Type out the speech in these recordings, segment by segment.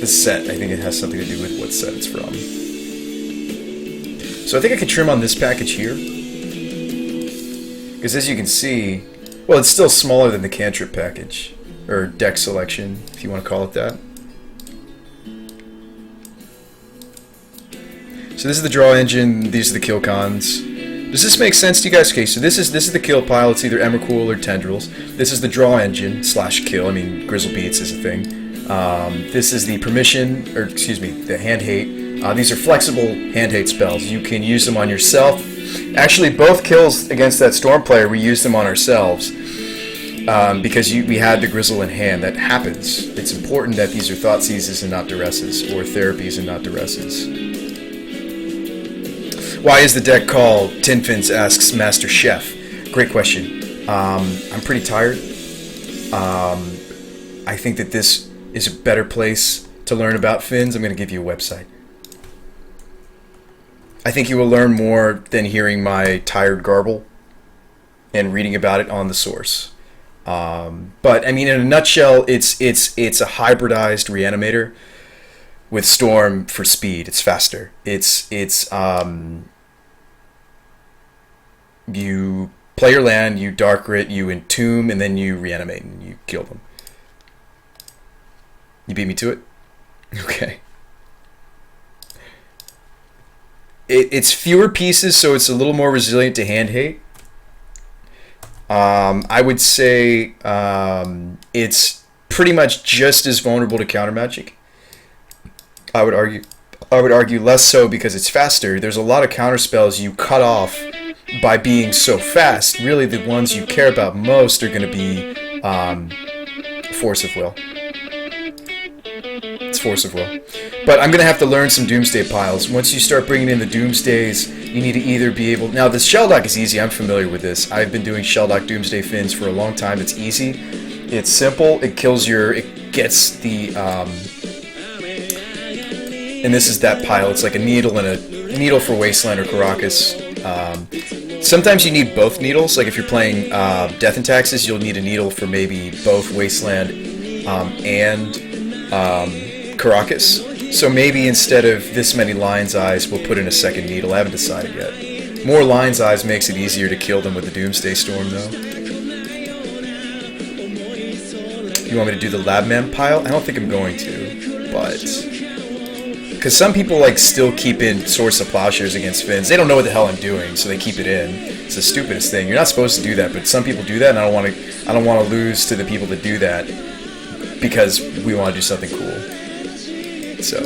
the set. I think it has something to do with what set it's from. So I think I can trim on this package here. Because as you can see, well, it's still smaller than the cantrip package. Or deck selection, if you want to call it that. So this is the draw engine, these are the kill cons. Does this make sense to you guys? Okay, so this is the kill pile, it's either Emrakul or Tendrils. This is the draw engine / kill, I mean Grizzle Beats is a thing. This is the permission, or excuse me, the hand hate. These are flexible hand hate spells. You can use them on yourself. Actually, both kills against that Storm player, we used them on ourselves. Because we had the Grizzle in hand. That happens. It's important that these are thought seizes and not duresses, or therapies and not duresses. Why is the deck called Tinfins, asks Master Chef? Great question. I'm pretty tired. I think that this is a better place to learn about fins. I'm going to give you a website. I think you will learn more than hearing my tired garble and reading about it on the source. But I mean, in a nutshell, it's a hybridized reanimator with Storm for speed. It's faster. You play your land, you Dark Grit, you Entomb, and then you reanimate and you kill them. You beat me to it? Okay. It's fewer pieces, so it's a little more resilient to hand hate. I would say it's pretty much just as vulnerable to counter magic. I would argue less so because it's faster. There's a lot of counter spells you cut off by being so fast. Really, the ones you care about most are going to be Force of Will. It's Force of Will. But I'm going to have to learn some Doomsday piles. Once you start bringing in the Doomsdays, you need to either be able... Now, the Shelldock is easy. I'm familiar with this. I've been doing Shelldock Doomsday Fins for a long time. It's easy. It's simple. It kills your... It gets the... and this is that pile. It's like a needle and a needle for Wasteland or Caracas. Sometimes you need both needles. Like if you're playing Death and Taxes, you'll need a needle for maybe both Wasteland and Caracas. So maybe instead of this many Lion's Eyes, we'll put in a second needle. I haven't decided yet. More Lion's Eyes makes it easier to kill them with the Doomsday Storm, though. You want me to do the Labman pile? I don't think I'm going to, but... Because some people like still keep in Swords of Plowshares against Fins. They don't know what the hell I'm doing, so they keep it in. It's the stupidest thing. You're not supposed to do that, but some people do that, and I don't want to lose to the people that do that because we want to do something cool. So,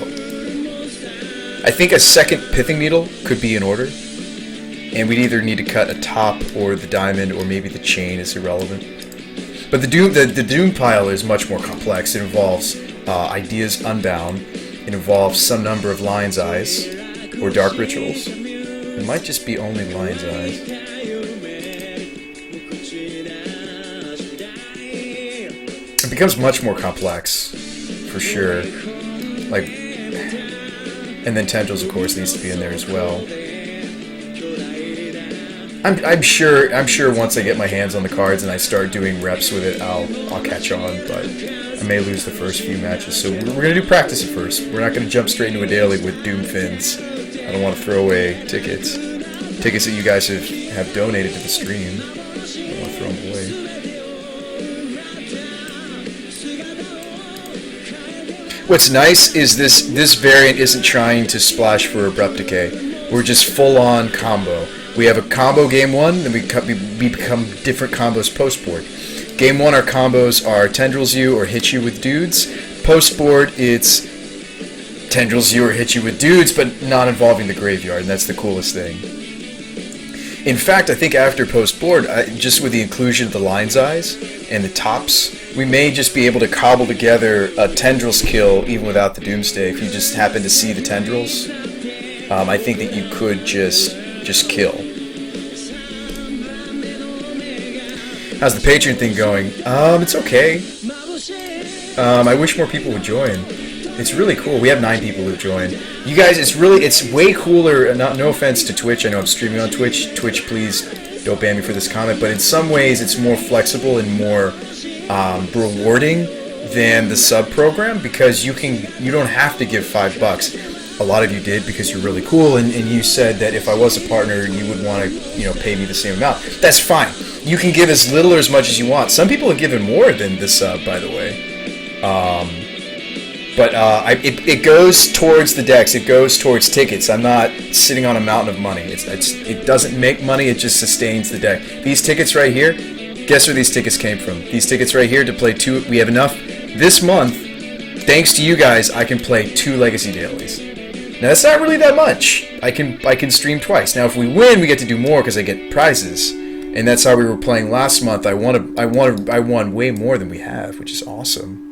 I think a second Pithing Needle could be in order, and we'd either need to cut a top or the diamond, or maybe the chain is irrelevant. But the Doom pile is much more complex. It involves Ideas Unbound. It involves some number of Lion's Eyes or Dark Rituals. It might just be only Lion's Eyes. It becomes much more complex, for sure. Like, and then Tendrils, of course, needs to be in there as well. I'm sure once I get my hands on the cards and I start doing reps with it, I'll catch on, but I may lose the first few matches. So we're gonna do practice at first. We're not gonna jump straight into a daily with Doom Fins. I don't want to throw away tickets that you guys have donated to the stream. I don't want to throw them away. What's nice is this variant isn't trying to splash for Abrupt Decay. We're just full-on combo. We have a combo game 1, then we become different combos post-board. Game 1, our combos are Tendrils you or hit you with dudes. Post-board, it's Tendrils you or hit you with dudes, but not involving the graveyard, and that's the coolest thing. In fact, I think after post-board, just with the inclusion of the Lion's Eyes and the tops, we may just be able to cobble together a Tendrils kill even without the Doomsday. If you just happen to see the Tendrils, I think that you could just kill. How's the Patreon thing going? It's okay. I wish more people would join. It's really cool. We have 9 people who've joined. You guys, it's way cooler. No offense to Twitch. I know I'm streaming on Twitch. Twitch, please don't ban me for this comment. But in some ways, it's more flexible and more rewarding than the sub program, because you don't have to give $5. A lot of you did because you're really cool, and you said that if I was a partner, you would want to pay me the same amount. That's fine. You can give as little or as much as you want. Some people have given more than the sub, by the way. But it goes towards the decks. It goes towards tickets. I'm not sitting on a mountain of money. It doesn't make money. It just sustains the deck. These tickets right here, guess where these tickets came from? These tickets right here to play 2. We have enough this month. Thanks to you guys, I can play 2 Legacy Dailies. Now that's not really that much. I can stream twice. Now if we win, we get to do more because I get prizes, and that's how we were playing last month. I won way more than we have, which is awesome.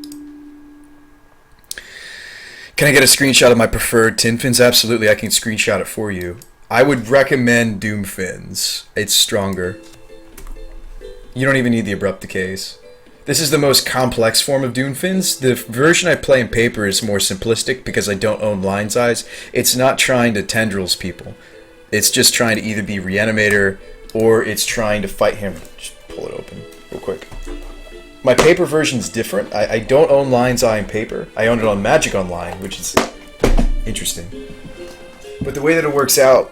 Can I get a screenshot of my preferred tin fins? Absolutely, I can screenshot it for you. I would recommend Doom fins. It's stronger. You don't even need the abrupt decays. This is the most complex form of Doom fins. The version I play in paper is more simplistic because I don't own Lion's Eyes. It's not trying to tendrils people. It's just trying to either be Reanimator or it's trying to fight him. Just pull it open real quick. My paper version's different. I don't own Lion's Eye in paper. I own it on Magic Online, which is interesting. But the way that it works out,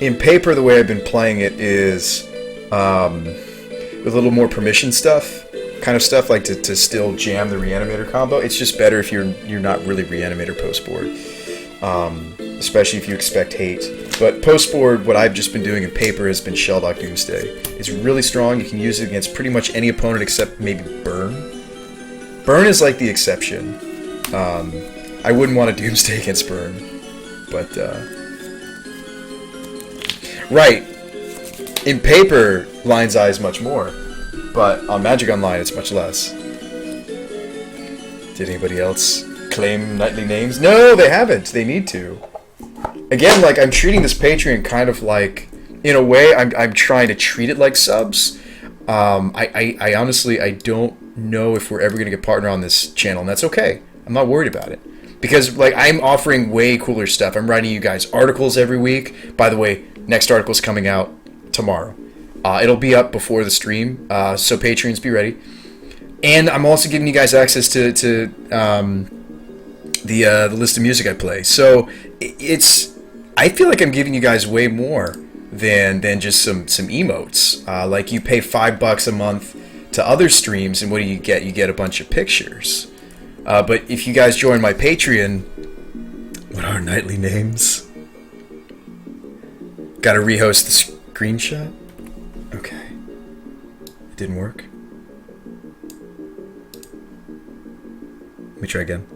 in paper, the way I've been playing it is with a little more permission stuff, kind of stuff like to still jam the Reanimator combo. It's just better if you're not really Reanimator post board, especially if you expect hate. But post board, what I've just been doing in paper has been Shelldock Doomsday. It's really strong. You can use it against pretty much any opponent except maybe Burn. Burn is like the exception. I wouldn't want to Doomsday against Burn, but right. In paper, Lion's Eye is much more, but on Magic Online, it's much less. Did anybody else claim nightly names? No, they haven't. They need to. Again, like, I'm treating this Patreon kind of like, in a way, I'm trying to treat it like subs. I honestly, I don't know if we're ever going to get partner on this channel, and that's okay. I'm not worried about it. Because, like, I'm offering way cooler stuff. I'm writing you guys articles every week. By the way, next article's coming out tomorrow. It'll be up before the stream, so Patreons, be ready. And I'm also giving you guys access to the list of music I play. So I feel like I'm giving you guys way more than just some emotes. Like, you pay $5 a month to other streams, and what do you get? You get a bunch of pictures. But if you guys join my Patreon, what are nightly names? Gotta rehost the screenshot? Okay. It didn't work. Let me try again.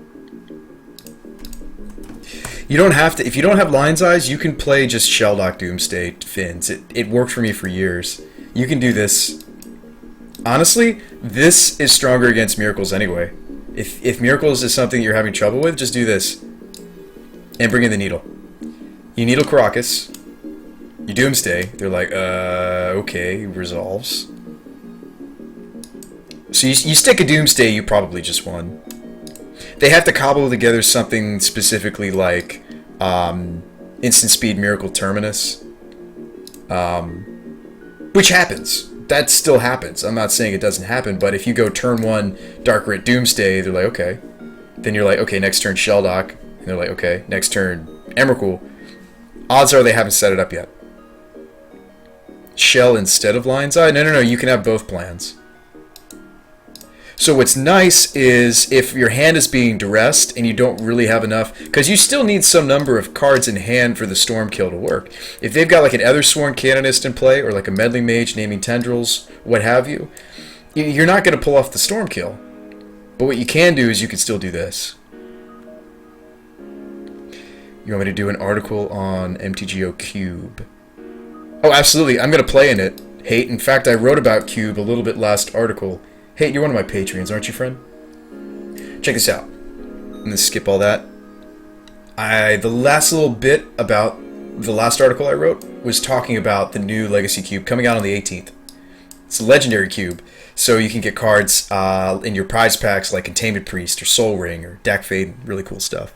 You don't have to, if you don't have Lion's Eyes, you can play just Shelldock Doomsday fins. It worked for me for years. You can do this. Honestly, this is stronger against Miracles anyway. If Miracles is something you're having trouble with, just do this. And bring in the Needle. You Needle Caracas. You Doomsday. They're like, okay, resolves. So you stick a Doomsday, you probably just won. They have to cobble together something specifically like Instant Speed Miracle Terminus. Which happens. That still happens. I'm not saying it doesn't happen, but if you go turn 1 Dark Rit Doomsday, they're like, okay. Then you're like, okay, next turn Shelldock. And they're like, okay, next turn Emrakul. Odds are they haven't set it up yet. Shell instead of Lion's Eye? No, you can have both plans. So what's nice is if your hand is being duressed and you don't really have enough, because you still need some number of cards in hand for the Storm Kill to work. If they've got like an Ethersworn Canonist in play, or like a Meddling Mage naming Tendrils, what have you, you're not going to pull off the Storm Kill. But what you can do is you can still do this. You want me to do an article on MTGO Cube? Oh, absolutely. I'm going to play in it. Hate. In fact, I wrote about Cube a little bit last article. Hey, you're one of my Patreons, aren't you, friend? Check this out. I'm going to skip all that. The last little bit about the last article I wrote was talking about the new Legacy Cube coming out on the 18th. It's a legendary cube, so you can get cards in your prize packs like Containment Priest or Soul Ring or Dak Fade, really cool stuff.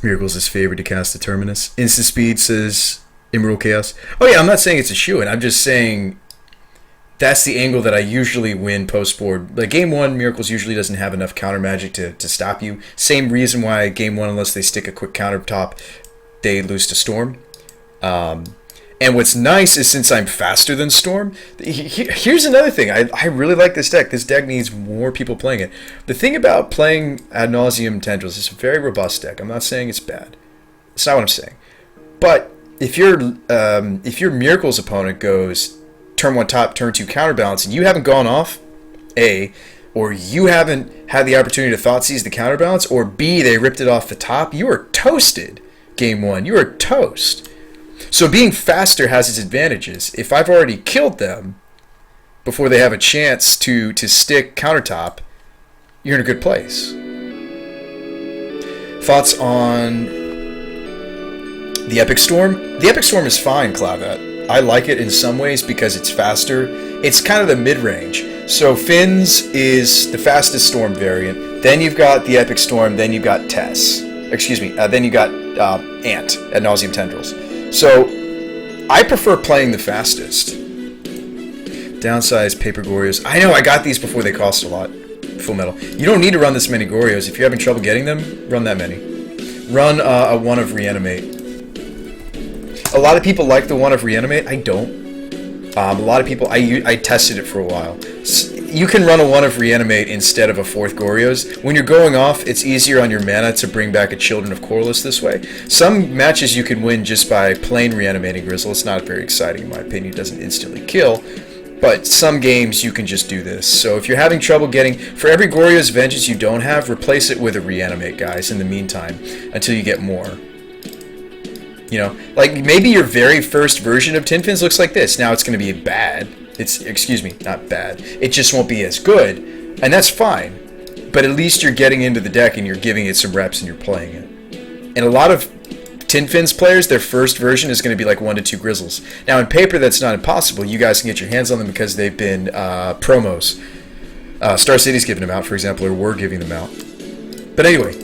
Miracles is favored to cast the Terminus. Instant Speed says Emerald Chaos. Oh yeah, I'm not saying it's a shoo-in. I'm just saying that's the angle that I usually win post-board. Like Game 1, Miracles usually doesn't have enough counter magic to stop you. Same reason why Game 1, unless they stick a quick counter top, they lose to Storm. And what's nice is since I'm faster than Storm, here's another thing. I really like this deck. This deck needs more people playing it. The thing about playing Ad Nauseam Tendrils, it's a very robust deck. I'm not saying it's bad. It's not what I'm saying. But if your Miracles opponent goes turn 1 top, turn 2 counterbalance, and you haven't gone off, A, or you haven't had the opportunity to Thoughtseize the counterbalance, or B, they ripped it off the top, you are toasted, Game 1. You are toast. So being faster has its advantages. If I've already killed them before they have a chance to stick countertop, you're in a good place. Thoughts on the Epic Storm? The Epic Storm is fine, Clavet. I like it in some ways because it's faster. It's kind of the mid-range. So Finn's is the fastest Storm variant. Then you've got the Epic Storm. Then you've got Tess. Excuse me. Then you got Ant, Ad Nauseam Tendrils. So I prefer playing the fastest. Downsized Paper Gorios. I know, I got these before they cost a lot. Full Metal. You don't need to run this many Gorios. If you're having trouble getting them, run that many. Run a 1 of Reanimate. A lot of people like the 1 of Reanimate. I don't. A lot of people, I tested it for a while. You can run a 1 of Reanimate instead of a 4th Gorios. When you're going off, it's easier on your mana to bring back a Children of Corliss this way. Some matches you can win just by plain Reanimating Grizzle. It's not very exciting in my opinion. It doesn't instantly kill. But some games you can just do this. So if you're having trouble getting, for every Gorios Vengeance you don't have, replace it with a Reanimate, guys, in the meantime, until you get more. You know, like maybe your very first version of Tin Fins looks like this. Now it's going to be bad. Excuse me, not bad. It just won't be as good, and that's fine. But at least you're getting into the deck and you're giving it some reps and you're playing it. And a lot of Tin Fins players, their first version is going to be like 1 to 2 Grizzles. Now in paper, that's not impossible. You guys can get your hands on them because they've been promos. Star City's giving them out, for example, or we're giving them out. But anyway,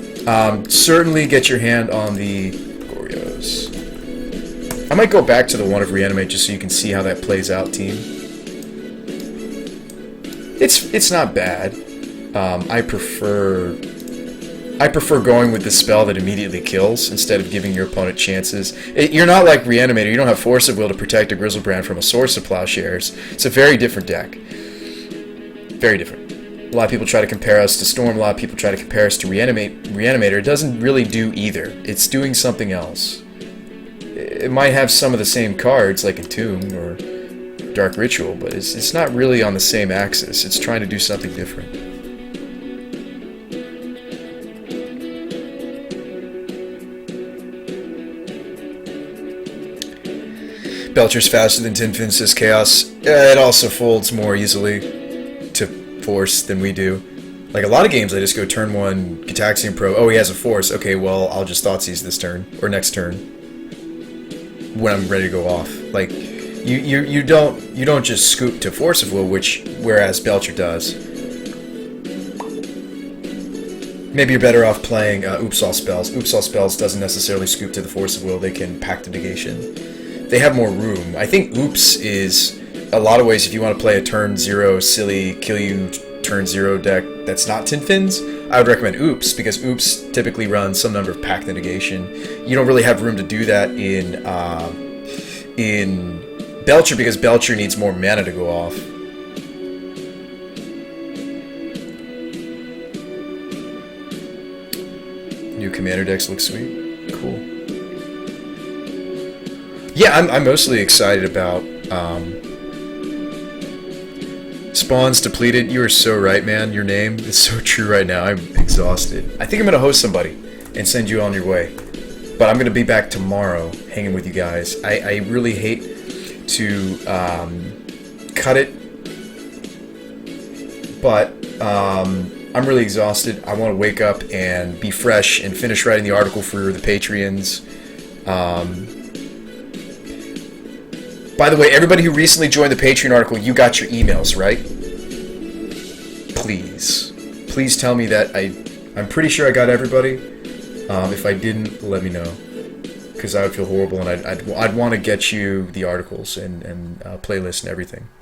certainly get your hand on the Gorios. I might go back to the 1 of Reanimate just so you can see how that plays out, team. It's not bad. I prefer going with the spell that immediately kills instead of giving your opponent chances. You're not like Reanimator. You don't have Force of Will to protect a Grizzlebrand from a source of Plowshares. It's a very different deck. Very different. A lot of people try to compare us to Storm. A lot of people try to compare us to Reanimator. It doesn't really do either. It's doing something else. It might have some of the same cards like Entomb or Dark Ritual, but it's not really on the same axis. It's trying to do something different. Belcher's faster than Tin Fin, says Chaos. It also folds more easily to Force than we do. Like a lot of games, I just go turn 1, Gitaxian Pro. Oh, he has a Force. Okay, well, I'll just Thoughtseize this turn, or next turn, when I'm ready to go off. Like, you don't just scoop to Force of Will, whereas Belcher does. Maybe you're better off playing Oops All Spells. Oops All Spells doesn't necessarily scoop to the Force of Will. They can Pact of Negation. They have more room. I think Oops is, a lot of ways, if you want to play a turn 0 silly, kill you turn 0 deck that's not Tin Fins, I would recommend Oops, because Oops typically runs some number of Pact of Negation. You don't really have room to do that in Belcher, because Belcher needs more mana to go off. New Commander decks look sweet. Cool. Yeah, I'm mostly excited about Spawns Depleted. You are so right, man. Your name is so true right now. I'm exhausted. I think I'm going to host somebody and send you on your way. But I'm going to be back tomorrow hanging with you guys. I really hate to cut it, but I'm really exhausted. I want to wake up and be fresh and finish writing the article for the Patreons. By the way, everybody who recently joined the Patreon article, you got your emails, right? Please tell me that. I'm pretty sure I got everybody. If I didn't, let me know, because I would feel horrible, and I'd want to get you the articles and playlist and everything.